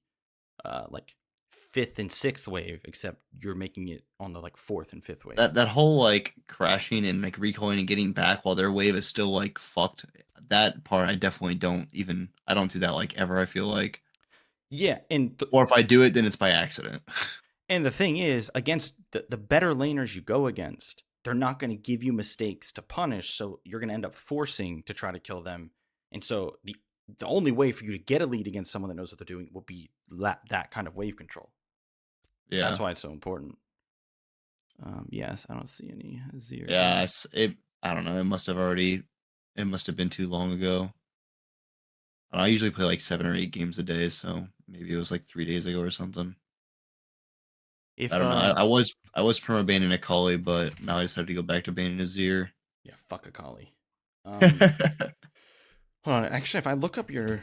like 5th and 6th wave, except you're making it on the like 4th and 5th wave. That whole like crashing and like recoiling and getting back while their wave is still like fucked. That part I definitely I don't do that like ever, I feel like. Yeah, Or if I do it, then it's by accident. and the thing is, against the better laners you go against, they're not going to give you mistakes to punish, so you're going to end up forcing to try to kill them. And so the only way for you to get a lead against someone that knows what they're doing will be that kind of wave control. Yeah. That's why it's so important. Yes, I don't see any Azir. Yeah, I don't know. It must have been too long ago. I usually play like 7 or 8 games a day, so maybe it was like 3 days ago or something. I If don't know. I was perma banning Akali, but now I decided to go back to banning Azir. yeah, fuck Akali. Hold on. Actually, if I look up your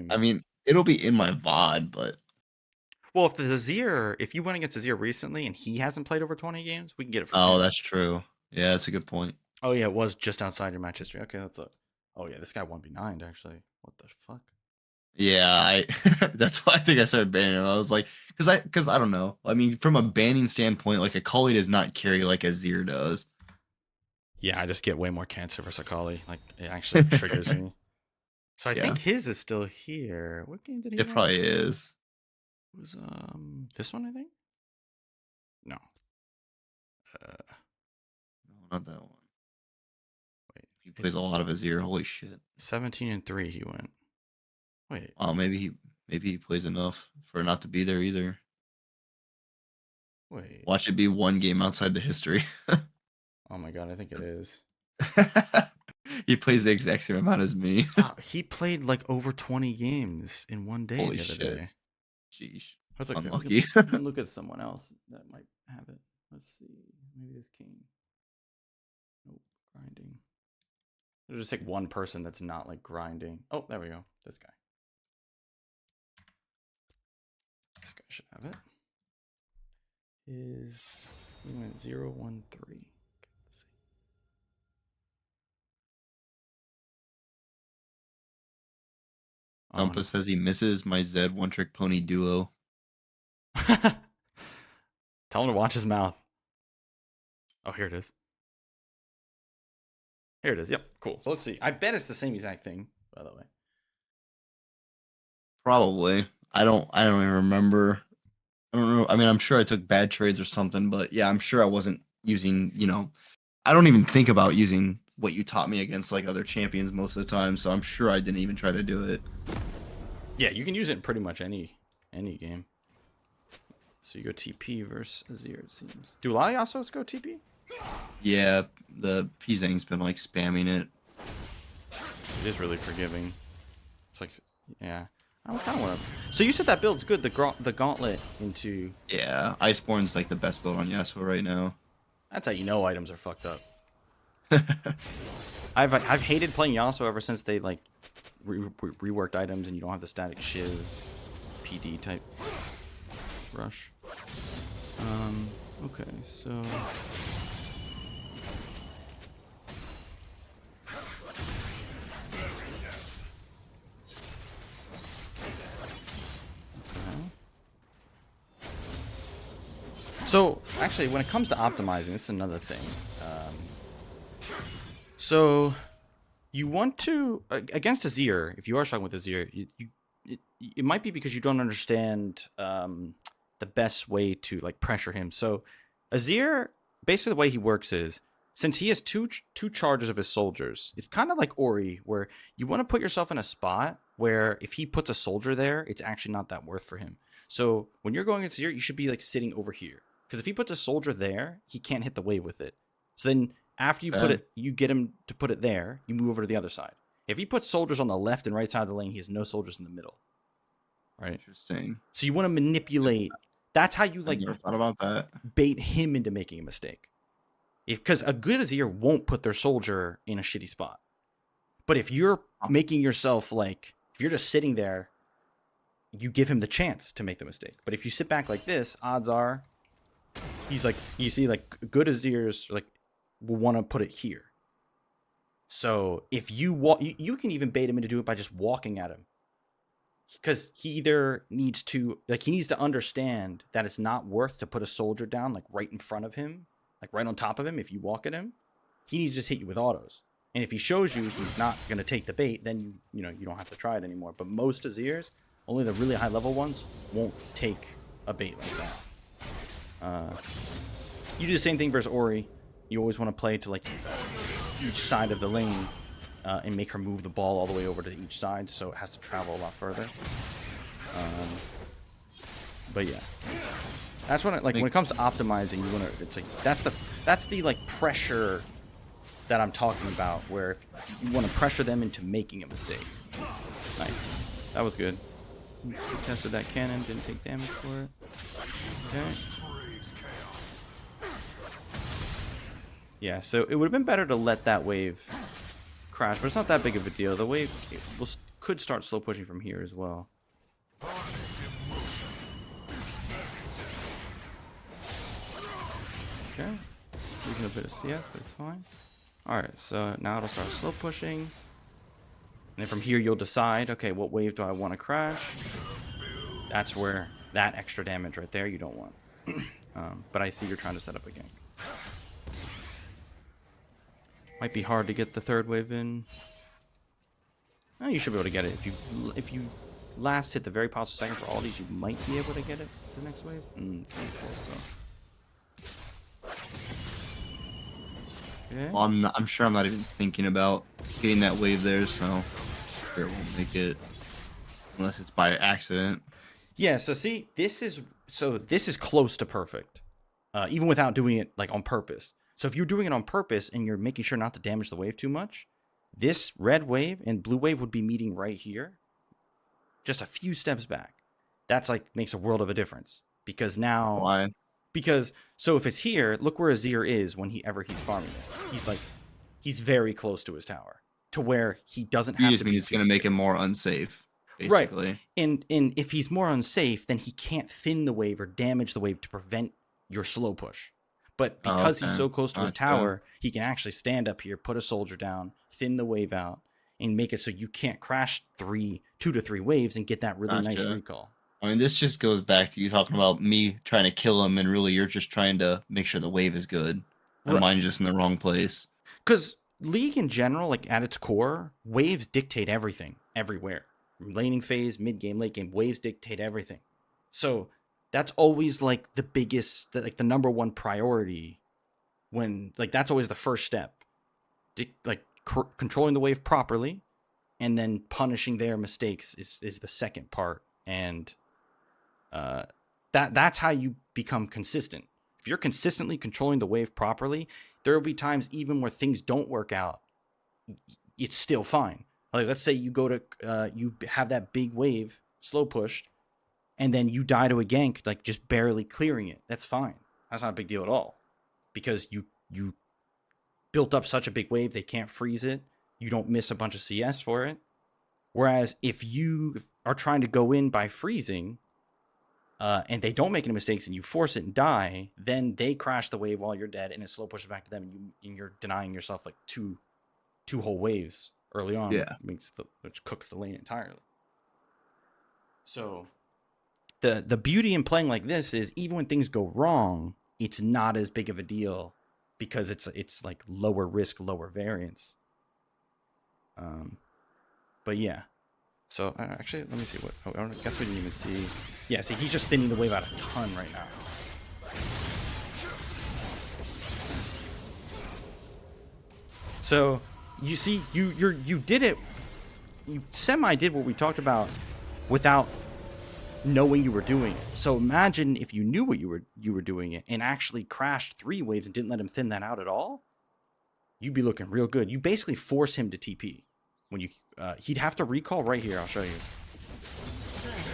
I name, mean, it'll be in my VOD, but well, if you went against Azir recently and he hasn't played over 20 games, we can get it from oh, him. that's true. Yeah, that's a good point. Oh yeah, it was just outside your match history. Okay, that's a. Oh yeah, this guy 1v9'd actually. What the fuck? Yeah, I that's why I think I started banning him. I was like, because I don't know. I mean, from a banning standpoint, like Akali does not carry like Azir does. Yeah, I just get way more cancer versus Akali. Like it actually triggers me. So I Yeah, think his is still here. What game did he it win? probably is. It was this one I think. No. Uh, No, not that one. wait. He plays a lot of Azir. Holy shit. 17-3 he went. Wait. Oh, maybe he plays enough for not to be there either. Wait. Watch it be one game outside the history. Oh my god, I think it is. He plays the exact same amount as me. He played like over 20 games in one day Holy the other shit. day. Jeez. That's okay. Unlucky. We can look at someone else that might have it. Let's see. Maybe this king. Nope. Grinding. It'll just take one person that's not like grinding. Oh, there we go. This guy. This guy should have it. He went 0-1-3. Let's see. Dumpa says he misses my Zed one trick pony duo. Tell him to watch his mouth. Oh, here it is. Here it is. Yep, cool. So let's see. I bet it's the same exact thing, by the way. Probably. I don't even remember. I don't know. I mean, I'm sure I took bad trades or something, but yeah, I'm sure I wasn't using, I don't even think about using what you taught me against like other champions most of the time, so I'm sure I didn't even try to do it. Yeah, you can use it in pretty much any game. So you go TP versus Azir, it seems. Do a lot of Yasuos go TP? Yeah, the Pzang's been like spamming it. It is really forgiving. It's like, yeah. I kind of want to. So you said that build's good. The gauntlet into. Yeah, Iceborne's like the best build on Yasuo right now. That's how you know items are fucked up. I've hated playing Yasuo ever since they like reworked items and you don't have the static shiv PD type rush. Okay, so. So, actually, when it comes to optimizing, this is another thing. So, you want to, against Azir, if you are struggling with Azir, it might be because you don't understand the best way to like pressure him. So, Azir, basically the way he works is, since he has two charges of his soldiers, it's kind of like Ori, where you want to put yourself in a spot where if he puts a soldier there, it's actually not that worth for him. So, when you're going against Azir, you should be like sitting over here. Because if he puts a soldier there, he can't hit the wave with it. So then after you put it, you get him to put it there, you move over to the other side. If he puts soldiers on the left and right side of the lane, he has no soldiers in the middle. Right? Interesting. So you want to manipulate. That's how you I like never thought about that. bait him into making a mistake. Because a good Azir won't put their soldier in a shitty spot. But if you're making yourself like, if you're just sitting there, you give him the chance to make the mistake. But if you sit back like this, odds are he's like, you see, like good Azirs like will want to put it here. So if you walk, you can even bait him into do it by just walking at him, because he either needs to he needs to understand that it's not worth to put a soldier down like right in front of him, like right on top of him. If you walk at him, he needs to just hit you with autos. And if he shows you he's not going to take the bait, then you don't have to try it anymore. But most Azirs, only the really high level ones, won't take a bait like that. You do the same thing versus Ori. You always want to play to like each side of the lane and make her move the ball all the way over to each side, so it has to travel a lot further. But yeah, that's when when it comes to optimizing, you want to. It's like that's the like pressure that I'm talking about, where if you want to pressure them into making a mistake. Nice, that was good. Tested that cannon, didn't take damage for it. Okay. Yeah, so it would have been better to let that wave crash, but it's not that big of a deal. The wave could start slow pushing from here as well. Okay, losing a bit of CS, but it's fine. Alright, so now it'll start slow pushing. And then from here you'll decide, okay, what wave do I want to crash? That's where that extra damage right there you don't want. But I see you're trying to set up a gank. Might be hard to get the third wave in. Oh, you should be able to get it. If you last hit the very possible second for all these, you might be able to get it the next wave. It's gonna be close though. Okay. Well, I'm sure I'm not even thinking about getting that wave there, so I'm sure it won't make it unless it's by accident. Yeah. So see, this is close to perfect, even without doing it like on purpose. So if you're doing it on purpose and you're making sure not to damage the wave too much, this red wave and blue wave would be meeting right here, just a few steps back. That's like makes a world of a difference, because now. Why? Because so if it's here, look where Azir is when he's farming this. He's very close to his tower, to where he doesn't have You just to mean be it's going to make him more unsafe, basically. Right. And if he's more unsafe, then he can't thin the wave or damage the wave to prevent your slow push. But because he's so close to his tower, he can actually stand up here, put a soldier down, thin the wave out, and make it so you can't crash 2 to 3 waves and get that really nice recall. I mean, this just goes back to you talking about me trying to kill him, and really you're just trying to make sure the wave is good. And mine's just in the wrong place. Because League in general, like at its core, waves dictate everything, everywhere. laning phase, mid game, late game, waves dictate everything. So that's always like the biggest, like the number one priority when like that's always the first step. Like controlling the wave properly, and then punishing their mistakes is the second part. And that's how you become consistent. If you're consistently controlling the wave properly, there will be times even where things don't work out, it's still fine. Like let's say you go to you have that big wave slow pushed, and then you die to a gank, like just barely clearing it. That's fine. That's not a big deal at all, because you built up such a big wave they can't freeze it. You don't miss a bunch of CS for it. Whereas if you are trying to go in by freezing, and they don't make any mistakes and you force it and die, then they crash the wave while you're dead and it slow pushes back to them, and you're denying yourself like two whole waves early on. Yeah. Which cooks the lane entirely. So the beauty in playing like this is even when things go wrong, it's not as big of a deal because it's like lower risk, lower variance. But yeah. So actually, let me see what. Oh, I guess we didn't even see. Yeah, see, he's just thinning the wave out a ton right now. So you see, you did it. You semi did what we talked about without knowing you were doing it. So imagine if you knew what you were doing it and actually crashed 3 waves and didn't let him thin that out at all. You'd be looking real good. You basically force him to TP. When you he'd have to recall right here. I'll show you.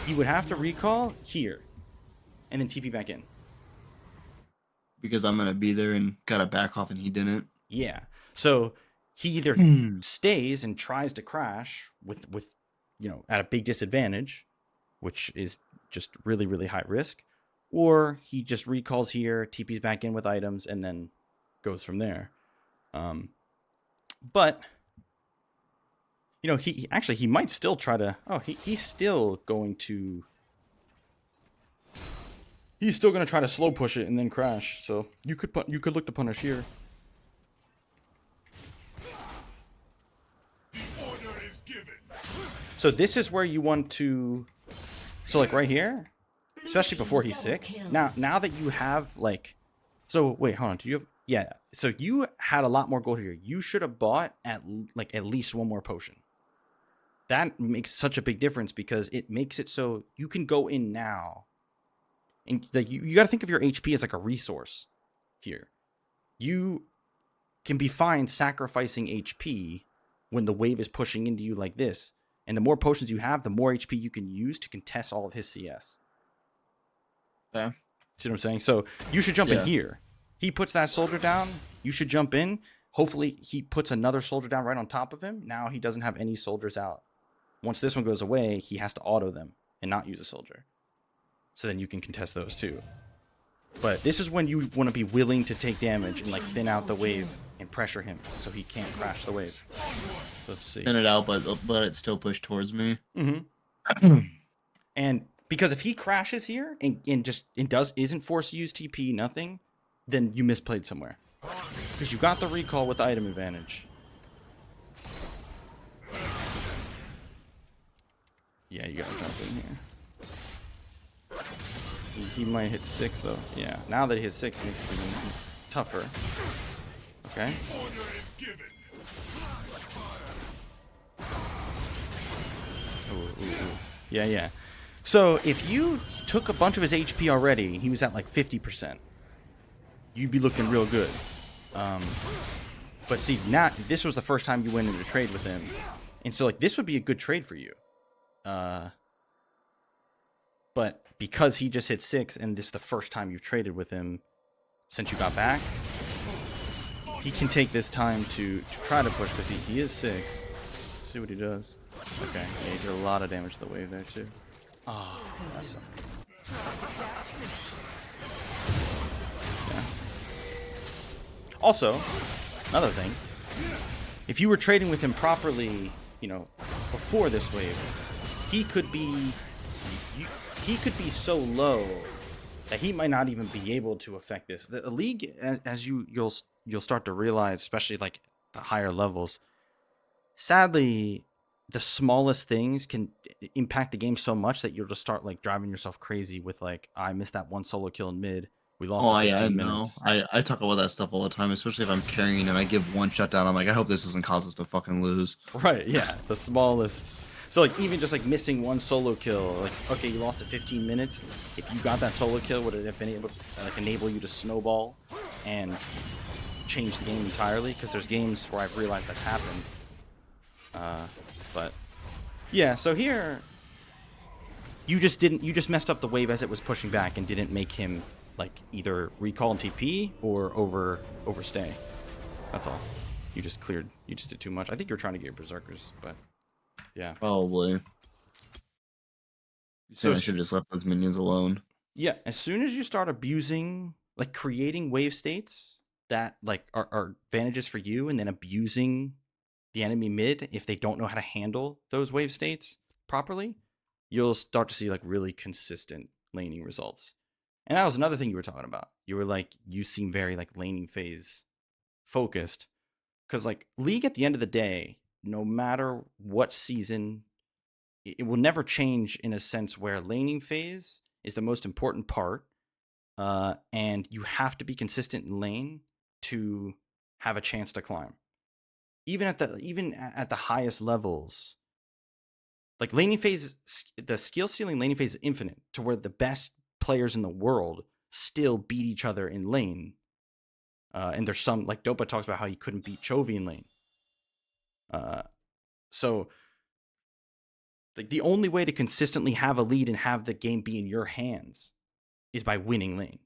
He would have to recall here, and then TP back in. Because I'm gonna be there and gotta back off, and he didn't. Yeah. So he either stays and tries to crash with at a big disadvantage, which is just really, really high risk, or he just recalls here, TPs back in with items, and then goes from there. But he might still try to. Oh, he's still going to. He's still going to try to slow push it and then crash. So you could look to punish here. So this is where you want to. So like right here, especially before he's 6. Now that you have like, so wait, hold on. Do you have? Yeah. So you had a lot more gold here. You should have bought at least 1 more potion. That makes such a big difference because it makes it so you can go in now. And like you got to think of your HP as like a resource here. You can be fine sacrificing HP when the wave is pushing into you like this. And the more potions you have, the more HP you can use to contest all of his CS. Yeah. See what I'm saying? So you should jump in here. He puts that soldier down. You should jump in. Hopefully he puts another soldier down right on top of him. Now he doesn't have any soldiers out. Once this one goes away, he has to auto them and not use a soldier. So then you can contest those too. But this is when you want to be willing to take damage and like thin out the wave and pressure him so he can't crash the wave. So let's see. Thin it out, but it still pushed towards me. Mm-hmm. And because if he crashes here and isn't forced to use TP, nothing, then you misplayed somewhere. Because you got the recall with the item advantage. Yeah, you gotta jump in here. He might hit 6 though. Yeah, now that he hit 6, it makes it even tougher. Okay. Ooh. Yeah. So if you took a bunch of his HP already, he was at like 50%. You'd be looking real good. But see, now this was the first time you went into a trade with him, and so like this would be a good trade for you. But because he just hit 6, and this is the first time you've traded with him since you got back, he can take this time to try to push because he is 6. Let's see what he does. Okay, yeah, he did a lot of damage to the wave there too. Oh, that sucks. Yeah. Also, another thing, if you were trading with him properly, before this wave, he could be so low that he might not even be able to affect this. The league, as you'll start to realize, especially like the higher levels, sadly, the smallest things can impact the game so much that you'll just start like driving yourself crazy with like, I missed that one solo kill in mid. We lost to Oh yeah, I 15 know. minutes. I talk about that stuff all the time, especially if I'm carrying and I give one shutdown. I'm like, I hope this doesn't cause us to fucking lose. Right, yeah, the smallest. So like even just like missing one solo kill, like okay, you lost to 15 minutes. If you got that solo kill, would it have been able to like enable you to snowball and change the game entirely? Because there's games where I've realized that's happened. But yeah, so here you just messed up the wave as it was pushing back and didn't make him like either recall and TP or overstay. That's all. You just did too much. I think you're trying to get your berserkers, but yeah. Probably. You So I should have just left those minions alone. yeah, as soon as you start abusing, like creating wave states that like are advantages for you, and then abusing the enemy mid if they don't know how to handle those wave states properly, you'll start to see like really consistent laning results. And that was another thing you were talking about. You were like, you seem very like laning phase focused, because like League at the end of the day, no matter what season, it will never change in a sense where laning phase is the most important part, and you have to be consistent in lane to have a chance to climb. Even at the highest levels, like laning phase, the skill ceiling laning phase is infinite to where the best players in the world still beat each other in lane. And there's some like Dopa talks about how he couldn't beat Chovy in lane. So like the only way to consistently have a lead and have the game be in your hands is by winning lane.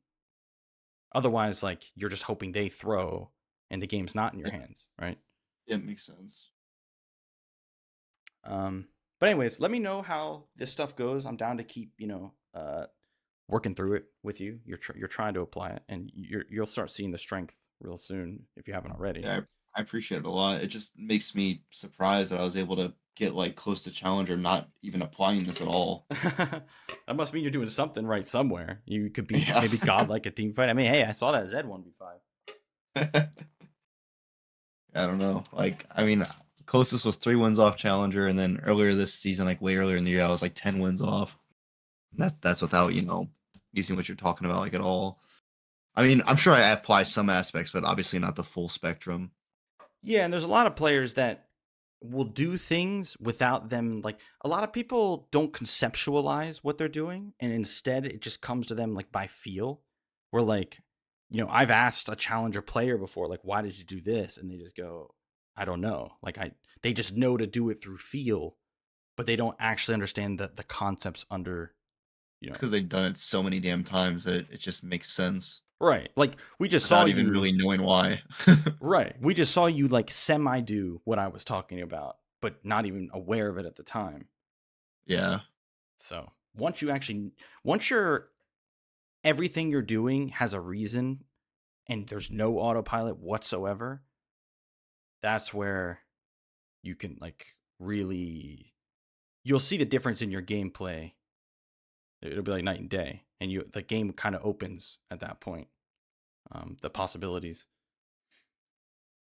Otherwise, like you're just hoping they throw and the game's not in your hands, right? It makes sense. But anyways, let me know how this stuff goes. I'm down to keep, working through it with you. You're trying to apply it, and you'll start seeing the strength real soon if you haven't already. Yeah, I appreciate it a lot. It just makes me surprised that I was able to get like close to challenger, not even applying this at all. That must mean you're doing something right somewhere. You could be Yeah. maybe godlike a team fight. I mean, hey, I saw that Z1v5. I don't know. Like, I mean, closest was 3 wins off challenger, and then earlier this season, like way earlier in the year, I was like 10 wins off. That's without using what you're talking about like at all. I mean, I'm sure I apply some aspects, but obviously not the full spectrum. Yeah, and there's a lot of players that will do things without them. Like a lot of people don't conceptualize what they're doing, and instead it just comes to them like by feel. Where like, I've asked a challenger player before, like, why did you do this? And they just go, I don't know. Like they just know to do it through feel, but they don't actually understand the concepts under, Because they've done it so many damn times that it just makes sense right. Like we just saw without even you really knowing why. right. We just saw you like semi do what I was talking about, but not even aware of it at the time. Yeah. So once you're everything you're doing has a reason and there's no autopilot whatsoever, that's where you can like really, you'll see the difference in your gameplay. It'll be like night and day, and the game kind of opens at that point. The possibilities.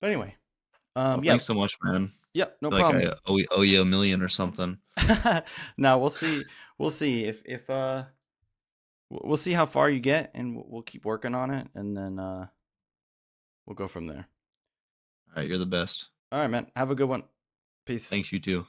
But anyway, Well, yeah, thanks so much, man. yep, no I feel problem. like I owe you $1 million or something. Now we'll see. We'll see if we'll see how far you get, and we'll keep working on it, and then we'll go from there. All right, you're the best. All right, man. Have a good one. Peace. Thanks, you too.